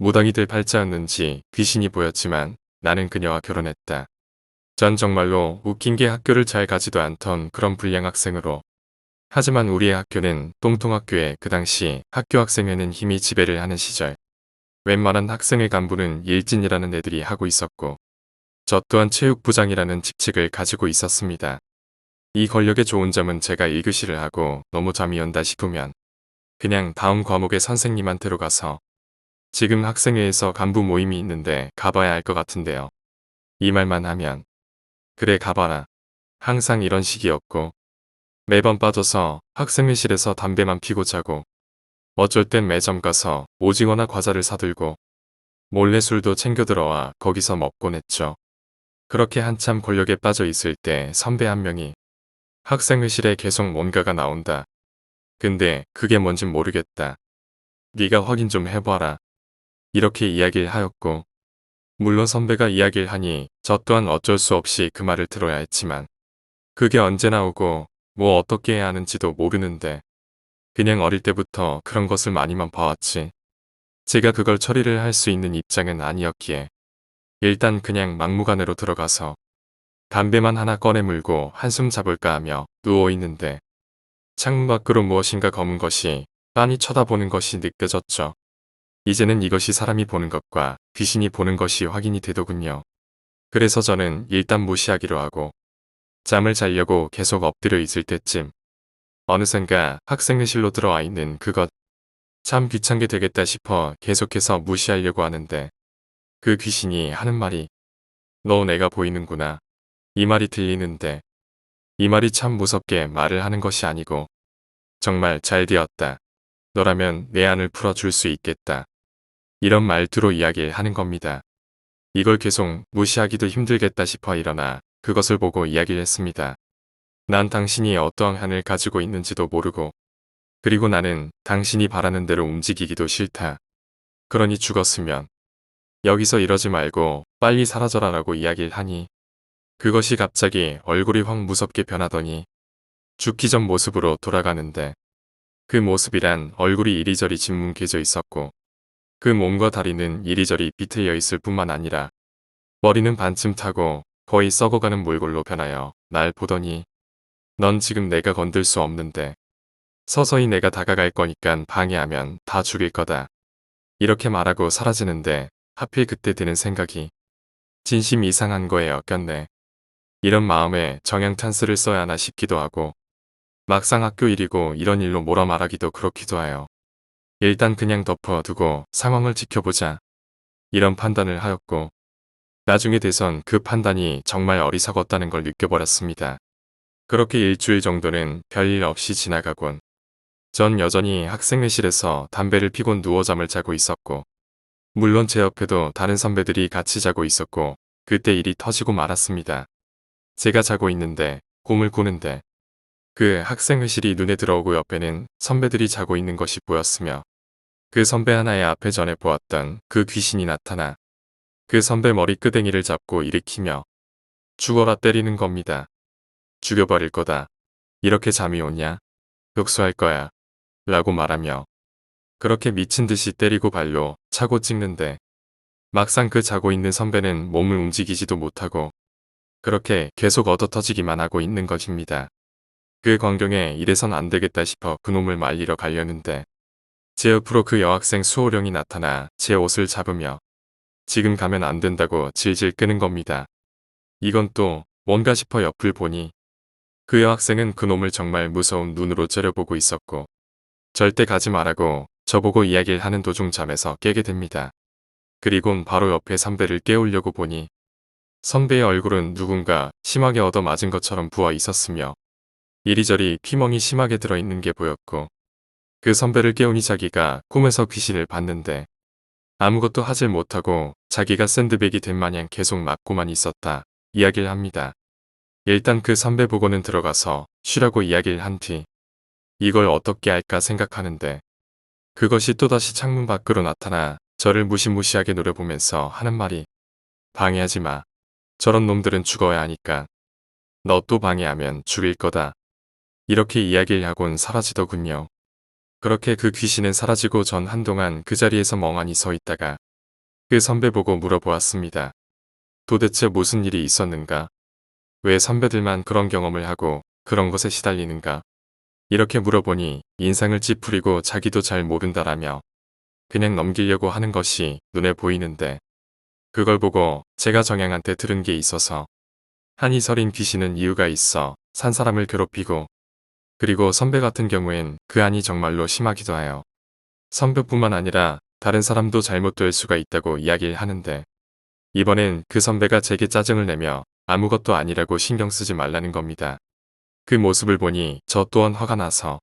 무당이 될 팔자였는지 귀신이 보였지만 나는 그녀와 결혼했다. 전 정말로 웃긴 게 학교를 잘 가지도 않던 그런 불량 학생으로. 하지만 우리의 학교는 똥통학교에 그 당시 학교 학생회는 힘이 지배를 하는 시절. 웬만한 학생회 간부는 일진이라는 애들이 하고 있었고 저 또한 체육부장이라는 직책을 가지고 있었습니다. 이 권력의 좋은 점은 제가 1교시를 하고 너무 잠이 온다 싶으면 그냥 다음 과목의 선생님한테로 가서 지금 학생회에서 간부 모임이 있는데 가봐야 할 것 같은데요. 이 말만 하면 그래 가봐라. 항상 이런 식이었고 매번 빠져서 학생회실에서 담배만 피고 자고 어쩔 땐 매점 가서 오징어나 과자를 사들고 몰래 술도 챙겨 들어와 거기서 먹곤 했죠. 그렇게 한참 권력에 빠져 있을 때 선배 한 명이 학생회실에 계속 뭔가가 나온다. 근데 그게 뭔진 모르겠다. 네가 확인 좀 해봐라. 이렇게 이야기를 하였고 물론 선배가 이야기를 하니 저 또한 어쩔 수 없이 그 말을 들어야 했지만 그게 언제 나오고 뭐 어떻게 해야 하는지도 모르는데 그냥 어릴 때부터 그런 것을 많이만 봐왔지. 제가 그걸 처리를 할 수 있는 입장은 아니었기에 일단 그냥 막무가내로 들어가서 담배만 하나 꺼내 물고 한숨 잡을까 하며 누워있는데 창문 밖으로 무엇인가 검은 것이 빤히 쳐다보는 것이 느껴졌죠. 이제는 이것이 사람이 보는 것과 귀신이 보는 것이 확인이 되더군요. 그래서 저는 일단 무시하기로 하고 잠을 자려고 계속 엎드려 있을 때쯤 어느샌가 학생회실로 들어와 있는 그것 참 귀찮게 되겠다 싶어 계속해서 무시하려고 하는데 그 귀신이 하는 말이 너 내가 보이는구나. 이 말이 들리는데 이 말이 참 무섭게 말을 하는 것이 아니고 정말 잘 되었다. 너라면 내 안을 풀어줄 수 있겠다. 이런 말투로 이야기를 하는 겁니다. 이걸 계속 무시하기도 힘들겠다 싶어 일어나 그것을 보고 이야기를 했습니다. 난 당신이 어떠한 한을 가지고 있는지도 모르고 그리고 나는 당신이 바라는 대로 움직이기도 싫다. 그러니 죽었으면 여기서 이러지 말고 빨리 사라져라라고 이야기를 하니 그것이 갑자기 얼굴이 확 무섭게 변하더니 죽기 전 모습으로 돌아가는데 그 모습이란 얼굴이 이리저리 짓뭉개져 있었고 그 몸과 다리는 이리저리 비틀려 있을 뿐만 아니라 머리는 반쯤 타고 거의 썩어가는 몰골로 변하여 날 보더니 넌 지금 내가 건들 수 없는데 서서히 내가 다가갈 거니깐 방해하면 다 죽일 거다. 이렇게 말하고 사라지는데 하필 그때 드는 생각이 진심 이상한 거에 엮였네. 이런 마음에 정향탄스를 써야 하나 싶기도 하고 막상 학교 일이고 이런 일로 뭐라 말하기도 그렇기도 하여 일단 그냥 덮어두고 상황을 지켜보자. 이런 판단을 하였고 나중에 돼선 그 판단이 정말 어리석었다는 걸 느껴버렸습니다. 그렇게 일주일 정도는 별일 없이 지나가곤 전 여전히 학생회실에서 담배를 피곤 누워 잠을 자고 있었고 물론 제 옆에도 다른 선배들이 같이 자고 있었고 그때 일이 터지고 말았습니다. 제가 자고 있는데 꿈을 꾸는데 그 학생회실이 눈에 들어오고 옆에는 선배들이 자고 있는 것이 보였으며 그 선배 하나의 앞에 전에 보았던 그 귀신이 나타나 그 선배 머리끄댕이를 잡고 일으키며 죽어라 때리는 겁니다. 죽여버릴 거다. 이렇게 잠이 오냐? 흑수할 거야. 라고 말하며 그렇게 미친 듯이 때리고 발로 차고 찍는데 막상 그 자고 있는 선배는 몸을 움직이지도 못하고 그렇게 계속 얻어터지기만 하고 있는 것입니다. 그 광경에 이래선 안 되겠다 싶어 그놈을 말리러 가려는데 제 옆으로 그 여학생 수호령이 나타나 제 옷을 잡으며 지금 가면 안 된다고 질질 끄는 겁니다. 이건 또 뭔가 싶어 옆을 보니 그 여학생은 그놈을 정말 무서운 눈으로 째려보고 있었고 절대 가지 말라고 저보고 이야기를 하는 도중 잠에서 깨게 됩니다. 그리곤 바로 옆에 선배를 깨우려고 보니 선배의 얼굴은 누군가 심하게 얻어맞은 것처럼 부어 있었으며 이리저리 피멍이 심하게 들어있는 게 보였고 그 선배를 깨우니 자기가 꿈에서 귀신을 봤는데 아무것도 하질 못하고 자기가 샌드백이 된 마냥 계속 맞고만 있었다 이야기를 합니다. 일단 그 선배 보고는 들어가서 쉬라고 이야기를 한 뒤 이걸 어떻게 할까 생각하는데 그것이 또다시 창문 밖으로 나타나 저를 무시무시하게 노려보면서 하는 말이 방해하지 마. 저런 놈들은 죽어야 하니까. 너 또 방해하면 죽일 거다. 이렇게 이야기를 하곤 사라지더군요. 그렇게 그 귀신은 사라지고 전 한동안 그 자리에서 멍하니 서 있다가 그 선배 보고 물어보았습니다. 도대체 무슨 일이 있었는가? 왜 선배들만 그런 경험을 하고 그런 것에 시달리는가? 이렇게 물어보니 인상을 찌푸리고 자기도 잘 모른다라며 그냥 넘기려고 하는 것이 눈에 보이는데 그걸 보고 제가 정양한테 들은 게 있어서 한이 서린 귀신은 이유가 있어 산 사람을 괴롭히고 그리고 선배 같은 경우엔 그 한이 정말로 심하기도 해요. 선배뿐만 아니라 다른 사람도 잘못될 수가 있다고 이야기를 하는데 이번엔 그 선배가 제게 짜증을 내며 아무것도 아니라고 신경 쓰지 말라는 겁니다. 그 모습을 보니 저 또한 화가 나서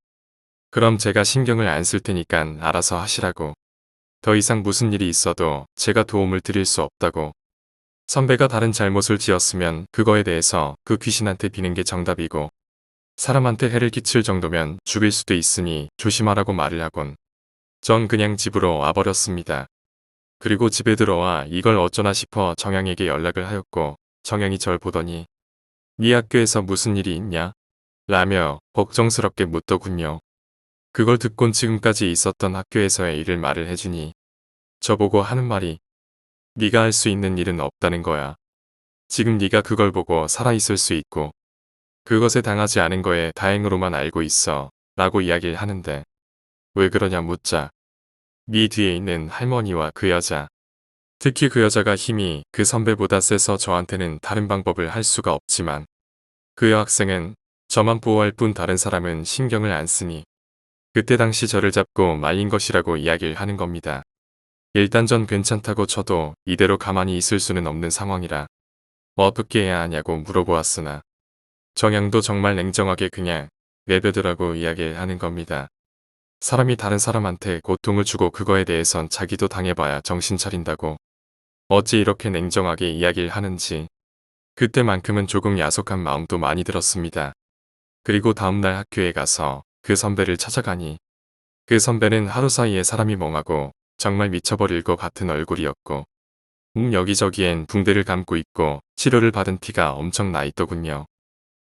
그럼 제가 신경을 안 쓸 테니깐 알아서 하시라고. 더 이상 무슨 일이 있어도 제가 도움을 드릴 수 없다고. 선배가 다른 잘못을 지었으면 그거에 대해서 그 귀신한테 비는 게 정답이고 사람한테 해를 끼칠 정도면 죽일 수도 있으니 조심하라고 말을 하곤 전 그냥 집으로 와버렸습니다. 그리고 집에 들어와 이걸 어쩌나 싶어 정양에게 연락을 하였고 정양이 절 보더니 네 학교에서 무슨 일이 있냐? 라며 걱정스럽게 묻더군요. 그걸 듣곤 지금까지 있었던 학교에서의 일을 말을 해주니 저보고 하는 말이 네가 할 수 있는 일은 없다는 거야. 지금 네가 그걸 보고 살아있을 수 있고 그것에 당하지 않은 거에 다행으로만 알고 있어 라고 이야기를 하는데 왜 그러냐 묻자 네 뒤에 있는 할머니와 그 여자 특히 그 여자가 힘이 그 선배보다 세서 저한테는 다른 방법을 할 수가 없지만 그 여학생은 저만 보호할 뿐 다른 사람은 신경을 안 쓰니 그때 당시 저를 잡고 말린 것이라고 이야기를 하는 겁니다. 일단 전 괜찮다고 쳐도 이대로 가만히 있을 수는 없는 상황이라 어떻게 해야 하냐고 물어보았으나 정양도 정말 냉정하게 그냥 내버려두라고 이야기를 하는 겁니다. 사람이 다른 사람한테 고통을 주고 그거에 대해선 자기도 당해봐야 정신 차린다고. 어찌 이렇게 냉정하게 이야기를 하는지 그때만큼은 조금 야속한 마음도 많이 들었습니다. 그리고 다음날 학교에 가서 그 선배를 찾아가니 그 선배는 하루 사이에 사람이 멍하고 정말 미쳐버릴 것 같은 얼굴이었고 여기저기엔 붕대를 감고 있고 치료를 받은 티가 엄청 나 있더군요.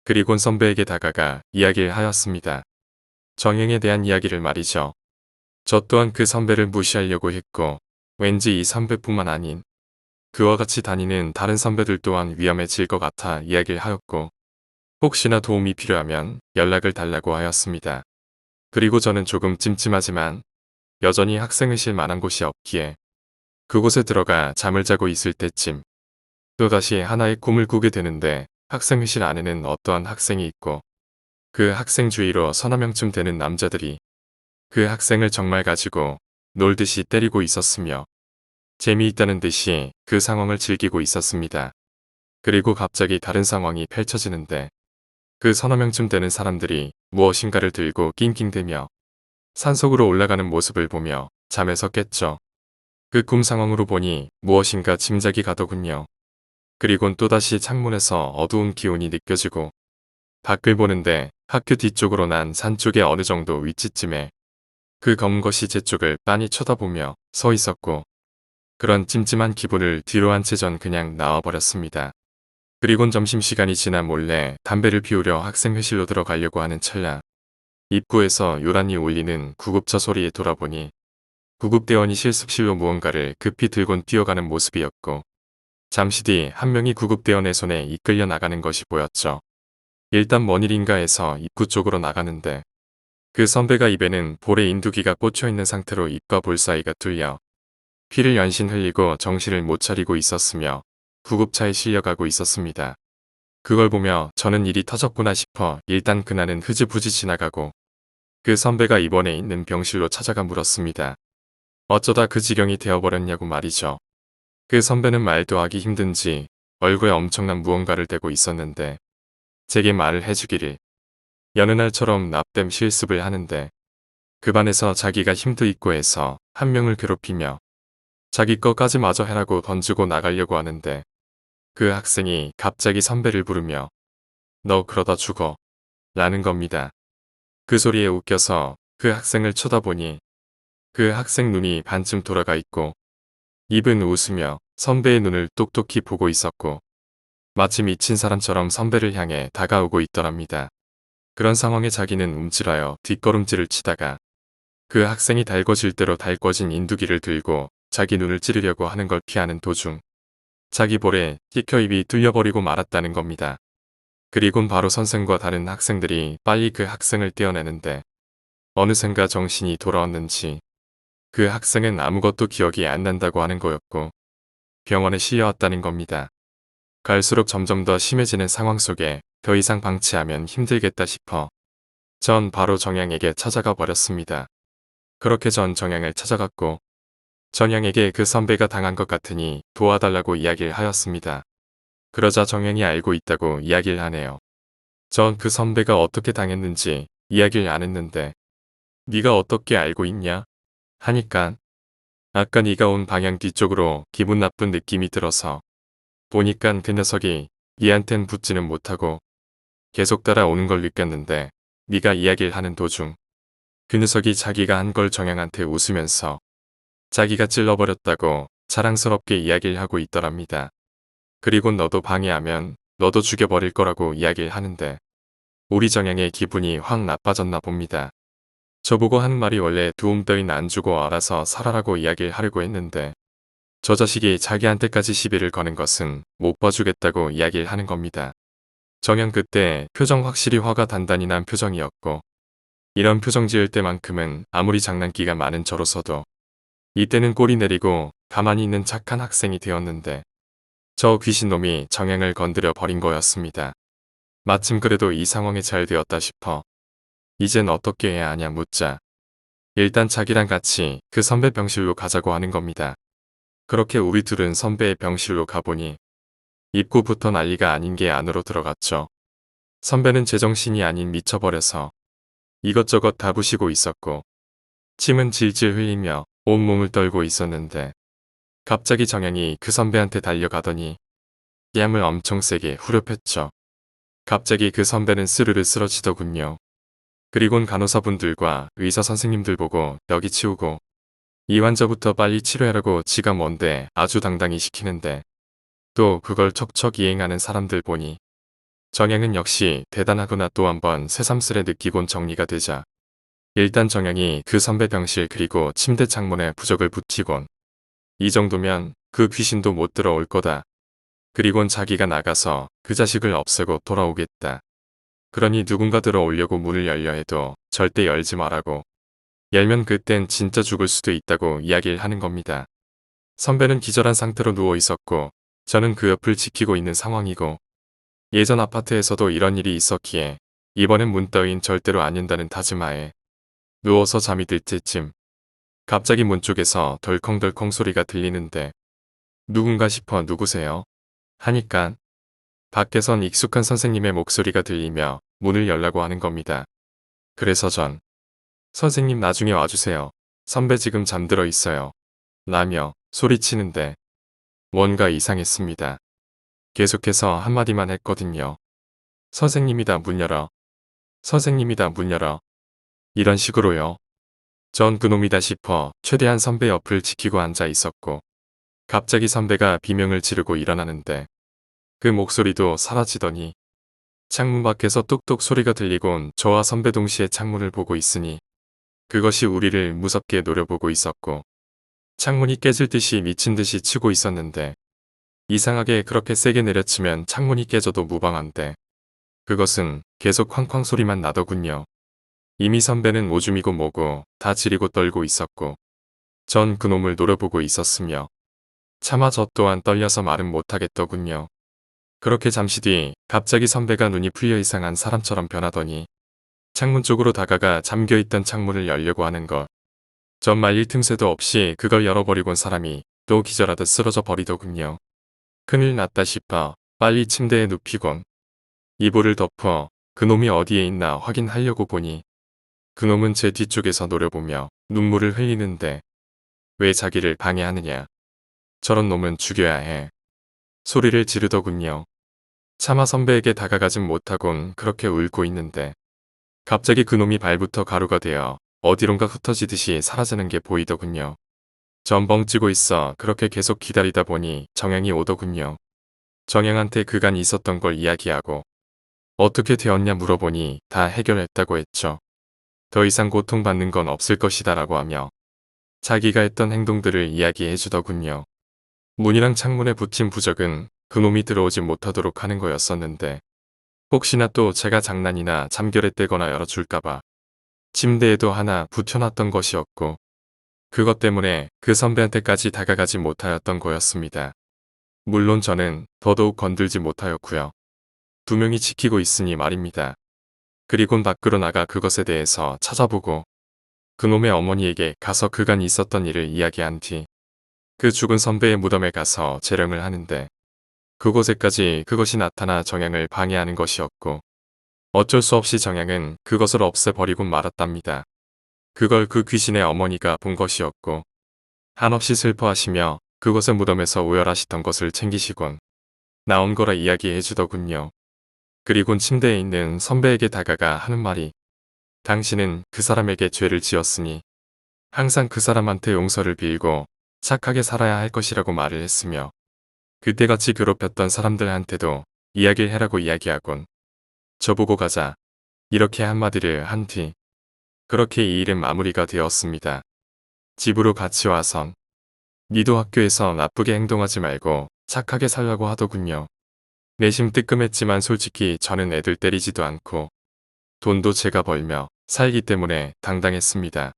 그리곤 선배에게 다가가 이야기를 하였습니다. 정행에 대한 이야기를 말이죠. 저 또한 그 선배를 무시하려고 했고 왠지 이 선배뿐만 아닌 그와 같이 다니는 다른 선배들 또한 위험해질 것 같아 이야기를 하였고 혹시나 도움이 필요하면 연락을 달라고 하였습니다. 그리고 저는 조금 찜찜하지만 여전히 학생회실 만한 곳이 없기에 그곳에 들어가 잠을 자고 있을 때쯤 또다시 하나의 꿈을 꾸게 되는데 학생회실 안에는 어떠한 학생이 있고 그 학생 주위로 서너 명쯤 되는 남자들이 그 학생을 정말 가지고 놀듯이 때리고 있었으며 재미있다는 듯이 그 상황을 즐기고 있었습니다. 그리고 갑자기 다른 상황이 펼쳐지는데 그 서너 명쯤 되는 사람들이 무엇인가를 들고 낑낑대며 산속으로 올라가는 모습을 보며 잠에서 깼죠. 그 꿈 상황으로 보니 무엇인가 짐작이 가더군요. 그리곤 또다시 창문에서 어두운 기운이 느껴지고 밖을 보는데 학교 뒤쪽으로 난 산 쪽의 어느 정도 위치쯤에 그 검은 것이 제 쪽을 빤히 쳐다보며 서 있었고 그런 찜찜한 기분을 뒤로 한 채 전 그냥 나와버렸습니다. 그리곤 점심시간이 지나 몰래 담배를 피우려 학생회실로 들어가려고 하는 찰나 입구에서 요란히 울리는 구급차 소리에 돌아보니 구급대원이 실습실로 무언가를 급히 들곤 뛰어가는 모습이었고 잠시 뒤 한 명이 구급대원의 손에 이끌려 나가는 것이 보였죠. 일단 뭔 일인가 해서 입구 쪽으로 나가는데 그 선배가 입에는 볼에 인두기가 꽂혀있는 상태로 입과 볼 사이가 뚫려 피를 연신 흘리고 정신을 못 차리고 있었으며 구급차에 실려가고 있었습니다. 그걸 보며 저는 일이 터졌구나 싶어 일단 그날은 흐지부지 지나가고 그 선배가 입원해 있는 병실로 찾아가 물었습니다. 어쩌다 그 지경이 되어버렸냐고 말이죠. 그 선배는 말도 하기 힘든지 얼굴에 엄청난 무언가를 대고 있었는데 제게 말을 해주기를 여느 날처럼 납땜 실습을 하는데 그 반에서 자기가 힘도 있고 해서 한 명을 괴롭히며 자기 것까지 마저 해라고 던지고 나가려고 하는데 그 학생이 갑자기 선배를 부르며 너 그러다 죽어 라는 겁니다. 그 소리에 웃겨서 그 학생을 쳐다보니 그 학생 눈이 반쯤 돌아가 있고 입은 웃으며 선배의 눈을 똑똑히 보고 있었고 마치 미친 사람처럼 선배를 향해 다가오고 있더랍니다. 그런 상황에 자기는 움찔하여 뒷걸음질을 치다가 그 학생이 달궈질 대로 달궈진 인두기를 들고 자기 눈을 찌르려고 하는 걸 피하는 도중 자기 볼에 찍혀 입이 뚫려버리고 말았다는 겁니다. 그리곤 바로 선생과 다른 학생들이 빨리 그 학생을 떼어내는데 어느샌가 정신이 돌아왔는지 그 학생은 아무것도 기억이 안 난다고 하는 거였고 병원에 실려왔다는 겁니다. 갈수록 점점 더 심해지는 상황 속에 더 이상 방치하면 힘들겠다 싶어 전 바로 정양에게 찾아가 버렸습니다. 그렇게 전 정양을 찾아갔고 정양에게 그 선배가 당한 것 같으니 도와달라고 이야기를 하였습니다. 그러자 정양이 알고 있다고 이야기를 하네요. 전 그 선배가 어떻게 당했는지 이야기를 안 했는데 네가 어떻게 알고 있냐? 하니까 아까 네가 온 방향 뒤쪽으로 기분 나쁜 느낌이 들어서 보니깐 그 녀석이 얘한텐 붙지는 못하고 계속 따라오는 걸 느꼈는데 네가 이야기를 하는 도중 그 녀석이 자기가 한 걸 정양한테 웃으면서 자기가 찔러버렸다고 자랑스럽게 이야기를 하고 있더랍니다. 그리고 너도 방해하면 너도 죽여버릴 거라고 이야기를 하는데 우리 정양의 기분이 확 나빠졌나 봅니다. 저보고 하는 말이 원래 도움 따윈 안 주고 알아서 살아라고 이야기를 하려고 했는데 저 자식이 자기한테까지 시비를 거는 것은 못 봐주겠다고 이야기를 하는 겁니다. 정양 그때 표정 확실히 화가 단단히 난 표정이었고 이런 표정 지을 때만큼은 아무리 장난기가 많은 저로서도 이때는 꼬리 내리고 가만히 있는 착한 학생이 되었는데 저 귀신놈이 정양을 건드려 버린 거였습니다. 마침 그래도 이 상황에 잘 되었다 싶어 이젠 어떻게 해야 하냐 묻자 일단 자기랑 같이 그 선배 병실로 가자고 하는 겁니다. 그렇게 우리 둘은 선배의 병실로 가보니 입구부터 난리가 아닌 게 안으로 들어갔죠. 선배는 제정신이 아닌 미쳐버려서 이것저것 다 부시고 있었고 침은 질질 흘리며 온몸을 떨고 있었는데 갑자기 정양이 그 선배한테 달려가더니 뺨을 엄청 세게 후려팼죠. 갑자기 그 선배는 스르르 쓰러지더군요. 그리곤 간호사분들과 의사 선생님들 보고 여기 치우고 이 환자부터 빨리 치료하라고 지가 뭔데 아주 당당히 시키는데 또 그걸 척척 이행하는 사람들 보니 정양은 역시 대단하구나 또 한번 새삼스레 느끼곤 정리가 되자 일단 정양이 그 선배 병실 그리고 침대 창문에 부적을 붙이곤 이 정도면 그 귀신도 못 들어올 거다. 그리곤 자기가 나가서 그 자식을 없애고 돌아오겠다. 그러니 누군가 들어오려고 문을 열려 해도 절대 열지 말라고. 열면 그땐 진짜 죽을 수도 있다고 이야기를 하는 겁니다. 선배는 기절한 상태로 누워 있었고 저는 그 옆을 지키고 있는 상황이고 예전 아파트에서도 이런 일이 있었기에 이번엔 문 따윈 절대로 안 연다는 다짐하에 누워서 잠이 들 때쯤 갑자기 문 쪽에서 덜컹덜컹 소리가 들리는데 누군가 싶어 누구세요? 하니까 밖에선 익숙한 선생님의 목소리가 들리며 문을 열라고 하는 겁니다. 그래서 전 선생님 나중에 와주세요. 선배 지금 잠들어 있어요. 라며 소리치는데 뭔가 이상했습니다. 계속해서 한마디만 했거든요. 선생님이다 문 열어. 선생님이다 문 열어. 이런 식으로요. 전 그놈이다 싶어 최대한 선배 옆을 지키고 앉아 있었고 갑자기 선배가 비명을 지르고 일어나는데 그 목소리도 사라지더니 창문 밖에서 뚝뚝 소리가 들리곤 저와 선배 동시에 창문을 보고 있으니 그것이 우리를 무섭게 노려보고 있었고 창문이 깨질 듯이 미친 듯이 치고 있었는데 이상하게 그렇게 세게 내려치면 창문이 깨져도 무방한데 그것은 계속 쾅쾅 소리만 나더군요. 이미 선배는 오줌이고 뭐고 다 지리고 떨고 있었고 전 그놈을 노려보고 있었으며 차마 저 또한 떨려서 말은 못하겠더군요. 그렇게 잠시 뒤 갑자기 선배가 눈이 풀려 이상한 사람처럼 변하더니 창문 쪽으로 다가가 잠겨있던 창문을 열려고 하는 것. 전 말릴 틈새도 없이 그걸 열어버리곤 사람이 또 기절하듯 쓰러져 버리더군요. 큰일 났다 싶어 빨리 침대에 눕히곤 이불을 덮어 그놈이 어디에 있나 확인하려고 보니 그놈은 제 뒤쪽에서 노려보며 눈물을 흘리는데 왜 자기를 방해하느냐. 저런 놈은 죽여야 해. 소리를 지르더군요. 차마 선배에게 다가가진 못하곤 그렇게 울고 있는데 갑자기 그놈이 발부터 가루가 되어 어디론가 흩어지듯이 사라지는 게 보이더군요. 전 뻥찌고 있어 그렇게 계속 기다리다 보니 정양이 오더군요. 정양한테 그간 있었던 걸 이야기하고 어떻게 되었냐 물어보니 다 해결했다고 했죠. 더 이상 고통받는 건 없을 것이다 라고 하며 자기가 했던 행동들을 이야기해 주더군요. 문이랑 창문에 붙인 부적은 그놈이 들어오지 못하도록 하는 거였었는데 혹시나 또 제가 장난이나 잠결에 떼거나 열어줄까봐 침대에도 하나 붙여놨던 것이었고 그것 때문에 그 선배한테까지 다가가지 못하였던 거였습니다. 물론 저는 더더욱 건들지 못하였고요. 두 명이 지키고 있으니 말입니다. 그리곤 밖으로 나가 그것에 대해서 찾아보고 그놈의 어머니에게 가서 그간 있었던 일을 이야기한 뒤 그 죽은 선배의 무덤에 가서 재령을 하는데 그곳에까지 그것이 나타나 정양을 방해하는 것이었고 어쩔 수 없이 정양은 그것을 없애버리고 말았답니다. 그걸 그 귀신의 어머니가 본 것이었고 한없이 슬퍼하시며 그곳의 무덤에서 오열하시던 것을 챙기시곤 나온 거라 이야기해 주더군요. 그리곤 침대에 있는 선배에게 다가가 하는 말이 당신은 그 사람에게 죄를 지었으니 항상 그 사람한테 용서를 빌고 착하게 살아야 할 것이라고 말을 했으며 그때같이 괴롭혔던 사람들한테도 이야기를 해라고 이야기하곤 저보고 가자 이렇게 한마디를 한 뒤 그렇게 이 일은 마무리가 되었습니다. 집으로 같이 와선 니도 학교에서 나쁘게 행동하지 말고 착하게 살라고 하더군요. 내심 뜨끔했지만 솔직히 저는 애들 때리지도 않고 돈도 제가 벌며 살기 때문에 당당했습니다.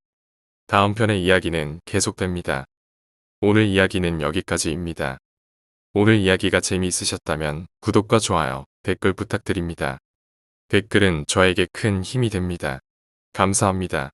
다음 편의 이야기는 계속됩니다. 오늘 이야기는 여기까지입니다. 오늘 이야기가 재미있으셨다면 구독과 좋아요, 댓글 부탁드립니다. 댓글은 저에게 큰 힘이 됩니다. 감사합니다.